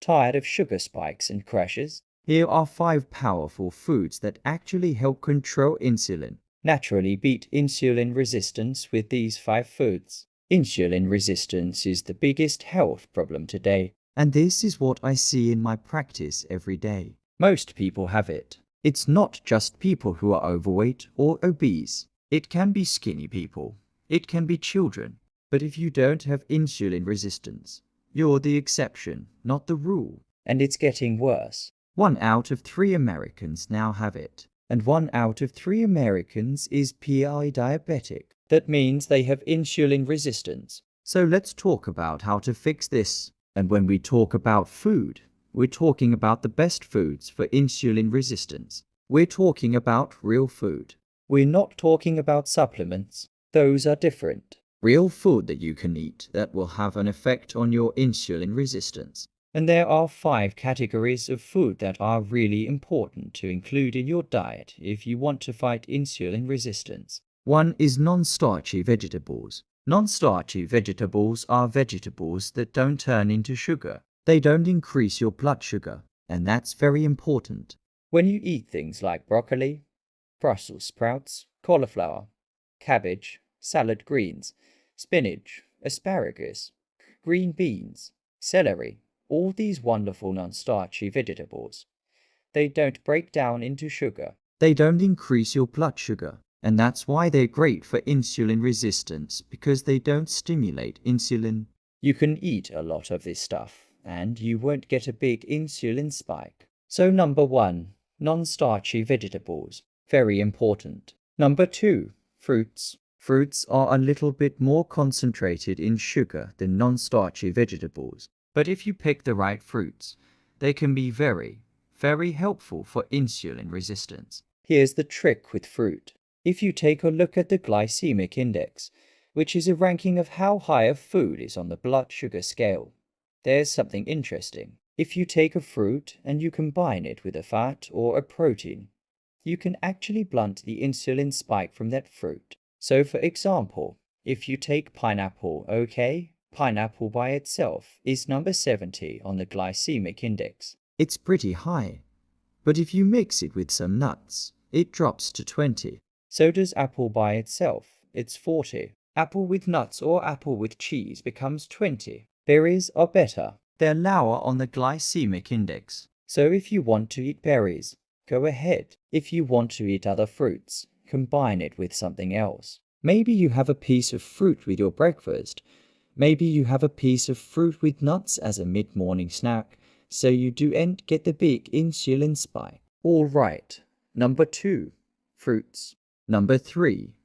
tired of sugar spikes and crashes? Here are 5 powerful foods that actually help control insulin. Naturally beat insulin resistance with these 5 foods. Insulin resistance is the biggest health problem today. And this is what I see in my practice every day. Most people have it. It's not just people who are overweight or obese. It can be skinny people. It can be children. But if you don't have insulin resistance, you're the exception, not the rule. And it's getting worse. 1 out of 3 Americans now have it. And 1 out of 3 Americans is pre-diabetic. That means they have insulin resistance. So let's talk about how to fix this. And when we talk about food, we're talking about the best foods for insulin resistance. We're talking about real food. We're not talking about supplements. Those are different. Real food that you can eat that will have an effect on your insulin resistance. And there are 5 categories of food that are really important to include in your diet if you want to fight insulin resistance. 1 is non-starchy vegetables. Non-starchy vegetables are vegetables that don't turn into sugar. They don't increase your blood sugar, and that's very important. When you eat things like broccoli, Brussels sprouts, cauliflower, cabbage, salad greens, spinach, asparagus, green beans, celery, all these wonderful non-starchy vegetables, they don't break down into sugar. They don't increase your blood sugar. And that's why they're great for insulin resistance, because they don't stimulate insulin. You can eat a lot of this stuff, and you won't get a big insulin spike. So number 1, non-starchy vegetables. Very important. Number 2, fruits. Fruits are a little bit more concentrated in sugar than non-starchy vegetables. But if you pick the right fruits, they can be very, very helpful for insulin resistance. Here's the trick with fruit. If you take a look at the glycemic index, which is a ranking of how high a food is on the blood sugar scale, there's something interesting. If you take a fruit and you combine it with a fat or a protein, you can actually blunt the insulin spike from that fruit. So for example, if you take pineapple, pineapple by itself is number 70 on the glycemic index. It's pretty high. But if you mix it with some nuts, it drops to 20. So does apple by itself. It's 40. Apple with nuts or apple with cheese becomes 20. Berries are better. They're lower on the glycemic index. So if you want to eat berries, go ahead. If you want to eat other fruits, combine it with something else. Maybe you have a piece of fruit with your breakfast. Maybe you have a piece of fruit with nuts as a mid-morning snack, so you don't get the big insulin spike. All right. Number 2, fruits. Number 3,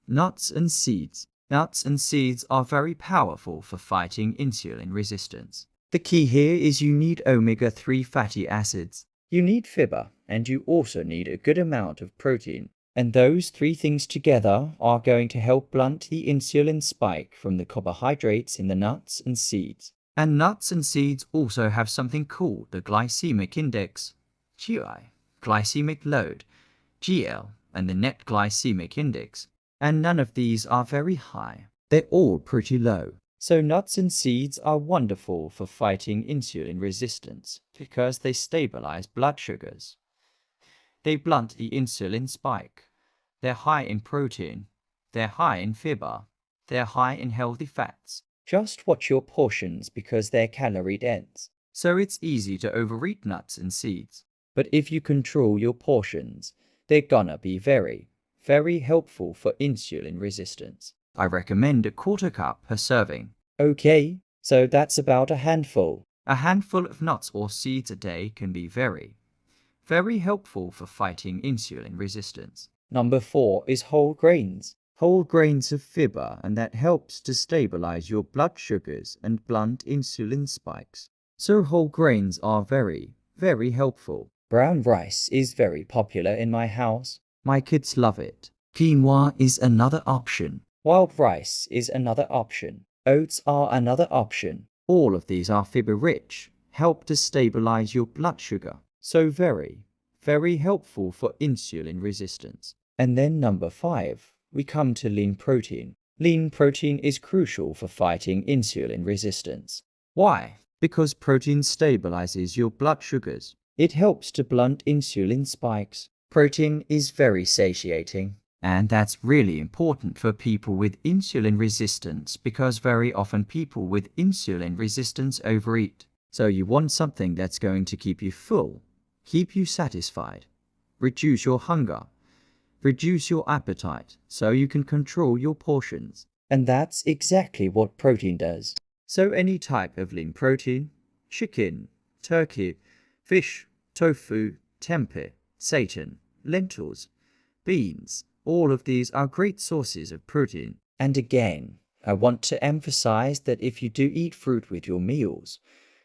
nuts and seeds. Nuts and seeds are very powerful for fighting insulin resistance. The key here is you need omega-3 fatty acids. You need fiber, and you also need a good amount of protein. And those 3 things together are going to help blunt the insulin spike from the carbohydrates in the nuts and seeds. And nuts and seeds also have something called the glycemic index, GI, glycemic load, GL, and the net glycemic index. And none of these are very high. They're all pretty low. So nuts and seeds are wonderful for fighting insulin resistance because they stabilize blood sugars. They blunt the insulin spike. They're high in protein. They're high in fiber. They're high in healthy fats. Just watch your portions because they're calorie dense. So it's easy to overeat nuts and seeds. But if you control your portions, they're gonna be very, very helpful for insulin resistance. I recommend a 1/4 cup per serving. Okay, so that's about a handful. A handful of nuts or seeds a day can be very, very helpful for fighting insulin resistance. Number 4 is whole grains. Whole grains have fiber, and that helps to stabilize your blood sugars and blunt insulin spikes. So whole grains are very, very helpful. Brown rice is very popular in my house. My kids love it. Quinoa is another option. Wild rice is another option. Oats are another option. All of these are fiber-rich, help to stabilize your blood sugar. So very, very helpful for insulin resistance. And then number 5, we come to lean protein. Lean protein is crucial for fighting insulin resistance. Why? because protein stabilizes your blood sugars. It helps to blunt insulin spikes. Protein is very satiating. And that's really important for people with insulin resistance because very often people with insulin resistance overeat. So you want something that's going to keep you full, keep you satisfied, reduce your hunger, reduce your appetite so you can control your portions. And that's exactly what protein does. So any type of lean protein, chicken, turkey, fish, tofu, tempeh, seitan, lentils, beans, all of these are great sources of protein. And again, I want to emphasize that if you do eat fruit with your meals,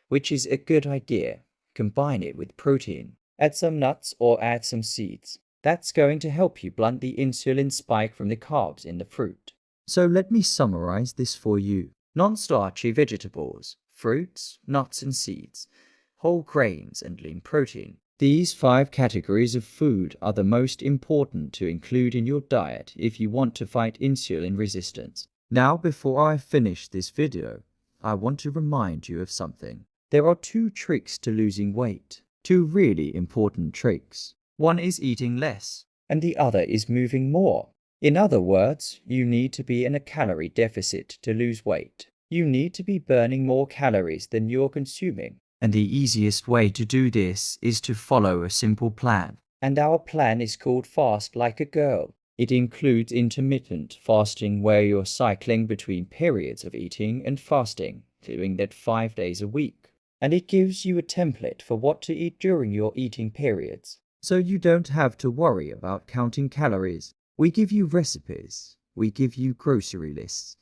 which is a good idea, combine it with protein. Add some nuts or add some seeds. That's going to help you blunt the insulin spike from the carbs in the fruit. So let me summarize this for you. Non-starchy vegetables, fruits, nuts and seeds, whole grains and lean protein. These 5 categories of food are the most important to include in your diet if you want to fight insulin resistance. Now, before I finish this video, I want to remind you of something. There are 2 tricks to losing weight. 2 really important tricks. One is eating less, and the other is moving more. In other words, you need to be in a calorie deficit to lose weight. You need to be burning more calories than you're consuming. And the easiest way to do this is to follow a simple plan. And our plan is called Fast Like a Girl. It includes intermittent fasting where you're cycling between periods of eating and fasting, doing that 5 days a week. And it gives you a template for what to eat during your eating periods. So you don't have to worry about counting calories. We give you recipes. We give you grocery lists.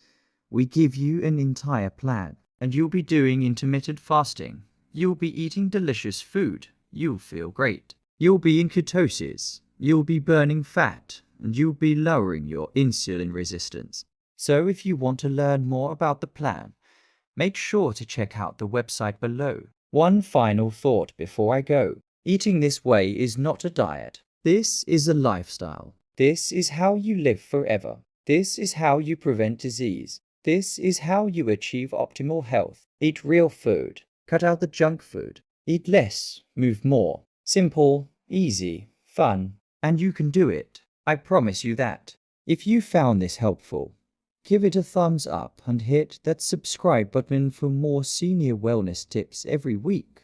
We give you an entire plan. And you'll be doing intermittent fasting. You'll be eating delicious food. You'll feel great. You'll be in ketosis. You'll be burning fat. And you'll be lowering your insulin resistance. So if you want to learn more about the plan, make sure to check out the website below. One final thought before I go. Eating this way is not a diet. This is a lifestyle. This is how you live forever. This is how you prevent disease. This is how you achieve optimal health. Eat real food. Cut out the junk food. Eat less, move more. Simple, easy, fun. And you can do it. I promise you that. If you found this helpful, give it a thumbs up and hit that subscribe button for more senior wellness tips every week.